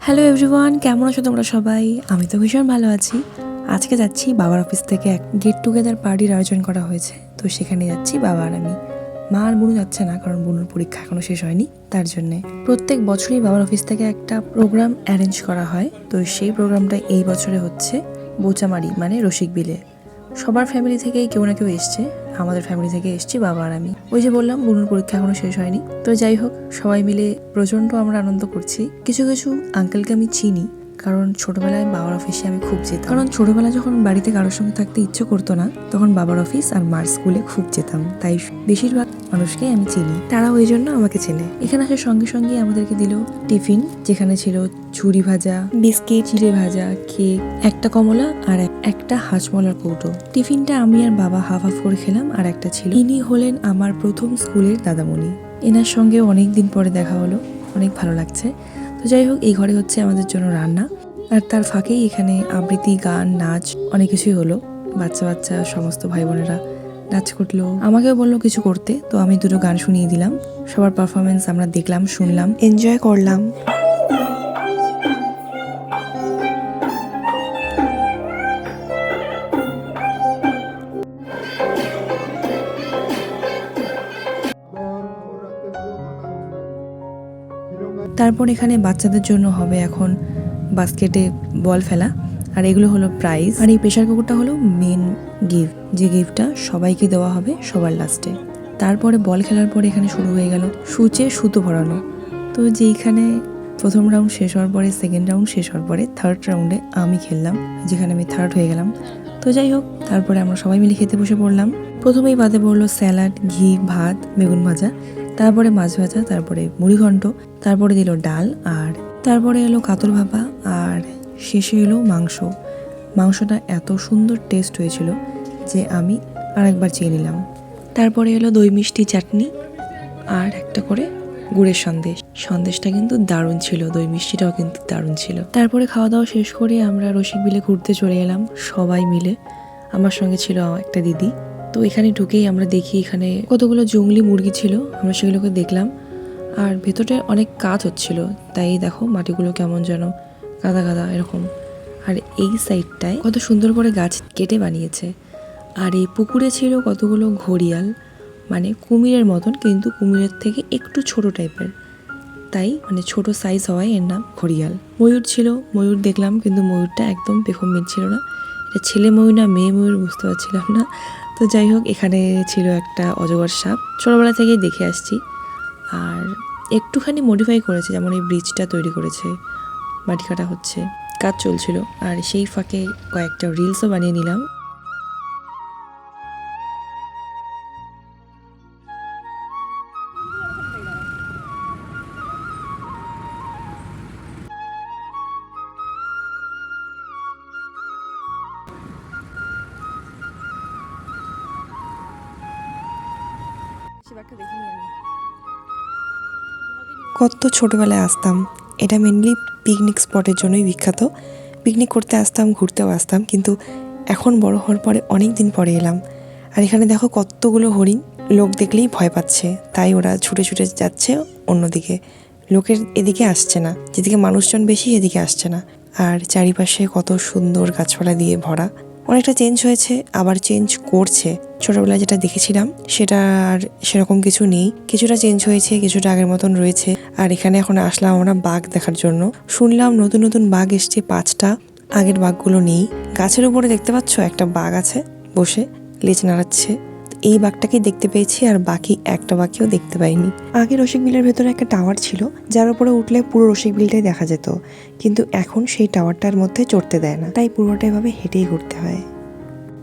Hello everyone, কেমন আছো তোমরা সবাই? আমি তো ভীষণ ভালো আছি। আজকে যাচ্ছি বাবার অফিস থেকে এক গেট টুগেদার পার্টির আয়োজন করা হয়েছে, তো সেখানে যাচ্ছি বাবা আর আমি। মা আর বুনু যাচ্ছে না, কারণ বুনুর পরীক্ষা এখনো শেষ হয়নি, তার জন্যে। প্রত্যেক বছরই বাবার অফিস থেকে একটা প্রোগ্রাম অ্যারেঞ্জ করা হয়, তো সেই প্রোগ্রামটা এই বছরে হচ্ছে বোচামারি মানে রসিকবিলে। সবার ফ্যামিলি থেকেই কেউ না কেউ এসছে, আমাদের ফ্যামিলি থেকে এসছি বাবা আর আমি। ওই যে বললাম বুনুর পরীক্ষা এখনো শেষ হয়নি, তো যাই হোক সবাই মিলে প্রচণ্ড আমরা আনন্দ করছি। কিছু কিছু আঙ্কেলকে আমি চিনি, কারণ ছোটবেলায় বাবার অফিসে আমি খুব যেতাম। কারণ ছোটবেলায় যখন বাড়িতে কারোর সঙ্গে থাকতে ইচ্ছে করতো না, তখন বাবার অফিস আর মার স্কুলে খুব যেতাম, তাই বেশিরভাগ মানুষকেই আমি চিনি, তারা ওই জন্য আমাকে চেনে। এখানে আসার সঙ্গে সঙ্গে আমাদেরকে দিল টিফিন, যেখানে ছিল ঝুরি ভাজা, বিস্কিট, চিড়ে ভাজা, কেক, একটা কমলা আর একটা হাঁসমলার কৌটো। টিফিনটা আমি আর বাবা হাফ হাফ করে খেলাম, আর একটা ছিল। ইনি হলেন আমার প্রথম স্কুলের দাদামণি। এনার সঙ্গে অনেক দিন পরে দেখা হলো, অনেক ভালো লাগছে। তো যাই হোক, এই ঘরে হচ্ছে আমাদের জন্য রান্না, আর তার ফাঁকেই এখানে আবৃত্তি, গান, নাচ অনেক কিছুই হলো। বাচ্চা বাচ্চা সমস্ত ভাই বোনেরা নাচ করলো, আমাকেও বললো কিছু করতে, তো আমি দুটো গান শুনিয়ে দিলাম। সবার পারফরমেন্স আমরা দেখলাম, শুনলাম, এনজয় করলাম। তারপর এখানে বাচ্চাদের জন্য হবে এখন বাস্কেটে বল ফেলা, আর এগুলো হলো প্রাইজ। আর এই প্রেশার কুকারটা হলো মেন গিফট, যে গিফটটা সবাইকে দেওয়া হবে সবার লাস্টে। তারপরে বল খেলার পরে এখানে শুরু হয়ে গেল সূচে সুতো ভরানো। তো যেইখানে প্রথম রাউন্ড শেষ হওয়ার পরে, সেকেন্ড রাউন্ড শেষ হওয়ার পরে থার্ড রাউন্ডে আমি খেললাম, যেখানে আমি থার্ড হয়ে গেলাম। তো যাই হোক, তারপরে আমরা সবাই মিলে খেতে বসে পড়লাম। প্রথমেই বাদে পড়লো স্যালাড, ঘি, ভাত, বেগুন ভাজা, তারপরে মাছ ভাজা, তারপরে মুড়িঘণ্ট, তারপরে দিল ডাল, আর তারপরে এলো কাতল ভাপা, আর শেষে এলো মাংস। মাংসটা এত সুন্দর টেস্ট হয়েছিল যে আমি আরেকবার চেয়ে নিলাম। তারপরে এলো দই মিষ্টি চাটনি, আর একটা করে গুড়ের সন্দেশ। সন্দেশটা কিন্তু দারুণ ছিল, দই মিষ্টিটাও কিন্তু দারুণ ছিল। তারপরে খাওয়া দাওয়া শেষ করে আমরা রসিকবিলে ঘুরতে চলে এলাম সবাই মিলে। আমার সঙ্গে ছিল একটা দিদি। তো এখানে ঢুকেই আমরা দেখি এখানে কতগুলো জংলি মুরগি ছিল, আমরা সেগুলোকে দেখলাম। আর ভেতরে অনেক কাজ হচ্ছিল, তাই দেখো মাটিগুলো কেমন যেন কাদা কাদা এরকম। আর এই সাইডটায় কত সুন্দর করে গাছ কেটে বানিয়েছে। আর এই পুকুরে ছিল কতগুলো ঘড়িয়াল, মানে কুমিরের মতন, কিন্তু কুমিরের থেকে একটু ছোট টাইপের, তাই মানে ছোট সাইজ হওয়ায় এর নাম ঘড়িয়াল। ময়ূর ছিল, ময়ূর দেখলাম, কিন্তু ময়ূরটা একদম পেখম ছিল না, এটা ছেলে ময়ূর না মেয়ে ময়ূর বুঝতে পারছিলাম না। তো যাই হোক, এখানে ছিল একটা অজগর সাপ, ছোটোবেলা থেকেই দেখে আসছি। আর একটুখানি মডিফাই করেছে, যেমন এই ব্রিজটা তৈরি করেছে, মাটি কাটা হচ্ছে, কাজ চলছিল। আর সেই ফাঁকে কয়েকটা রিলসও বানিয়ে নিলাম। কত ছোটবেলায় আসতাম, এটা মেনলি পিকনিক স্পটের জন্যই বিখ্যাত। পিকনিক করতে আসতাম, ঘুরতেও আসতাম, কিন্তু এখন বড় হওয়ার পরে অনেক দিন পরে এলাম। আর এখানে দেখো কতগুলো হরিণ, লোক দেখলেই ভয় পাচ্ছে, তাই ওরা ছুটে ছুটে যাচ্ছে অন্যদিকে, লোকের এদিকে আসছে না, যেদিকে মানুষজন বেশি এদিকে আসছে না। আর চারিপাশে কত সুন্দর গাছপালা দিয়ে ভরা। অনেকটা চেঞ্জ হয়েছে, আবার চেঞ্জ করছে। ছোটবেলায় যেটা দেখেছিলাম সেটা আর সেরকম কিছু নেই, কিছুটা চেঞ্জ হয়েছে, কিছুটা আগের মতন রয়েছে। আর এখানে এখন আসলাম আমরা বাঘ দেখার জন্য। শুনলাম নতুন নতুন বাঘ এসছে 5টা, আগের বাঘগুলো নেই। গাছের উপরে দেখতে পাচ্ছ একটা বাঘ আছে বসে, লেজ নাড়াচ্ছে। এই বাঘটাকে দেখতে পেয়েছি, আর বাকি একটা বাঘকেও দেখতে পাইনি। আগে রসিকবিলের ভেতরে একটা টাওয়ার ছিল, যার উপরে উঠলে পুরো রসিকবিলটাই দেখা যেত, কিন্তু এখন সেই টাওয়ারটার মধ্যে চড়তে দেয় না, তাই পুরোটাই ভাবে হেঁটেই ঘুরতে হয়।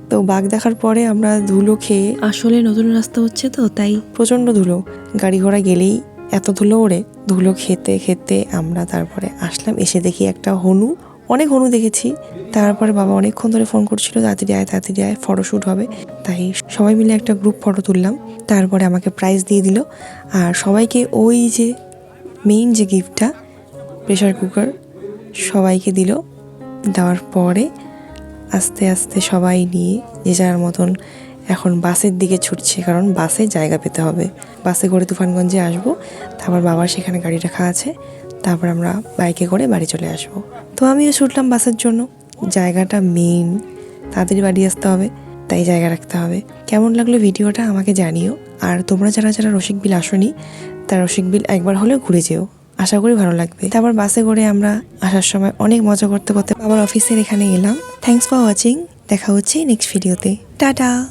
তো বাঘ দেখার পরে আমরা ধুলো খেয়ে, আসলে নতুন রাস্তা হচ্ছে তো তাই প্রচণ্ড ধুলো, গাড়ি ঘোড়া গেলেই এত ধুলো ওড়ে। ধুলো খেতে খেতে আমরা তারপরে আসলাম, এসে দেখি একটা হনু, অনেক হনু দেখেছি। তারপরে বাবা অনেকক্ষণ ধরে ফোন করছিল, তাড়াতাড়ি আয় ফটোশ্যুট হবে, তাই সবাই মিলে একটা গ্রুপ ফটো তুললাম। তারপরে আমাকে প্রাইজ দিয়ে দিল, আর সবাইকে ওই যে মেইন যে গিফটটা প্রেশার কুকার সবাইকে দিল। দেওয়ার পরে আস্তে আস্তে সবাই নিয়ে যে যার মতন এখন বাসের দিকে ছুটছে, কারণ বাসে জায়গা পেতে হবে। বাসে করে তুফানগঞ্জে আসবো, তারপর বাবার সেখানে গাড়ি রাখা আছে, তারপর আমরা বাইকে করে বাড়ি চলে আসবো। তো আমিও ছুটলাম বাসের জন্য। জায়গাটা মেন, তাড়াতাড়ি বাড়ি আসতে হবে, তাই জায়গা রাখতে হবে। কেমন লাগলো ভিডিওটা আমাকে জানিও। আর তোমরা যারা যারা রসিকবিল আসোনি, তারা রসিকবিল একবার হলেও ঘুরে যেও, আশা করি ভালো লাগবে। তারপর বাসে করে আমরা আসার সময় অনেক মজা করতে করতে আবার অফিসের এখানে এলাম। Thanks for watching. দেখা হচ্ছে নেক্সট ভিডিওতে। টাটা।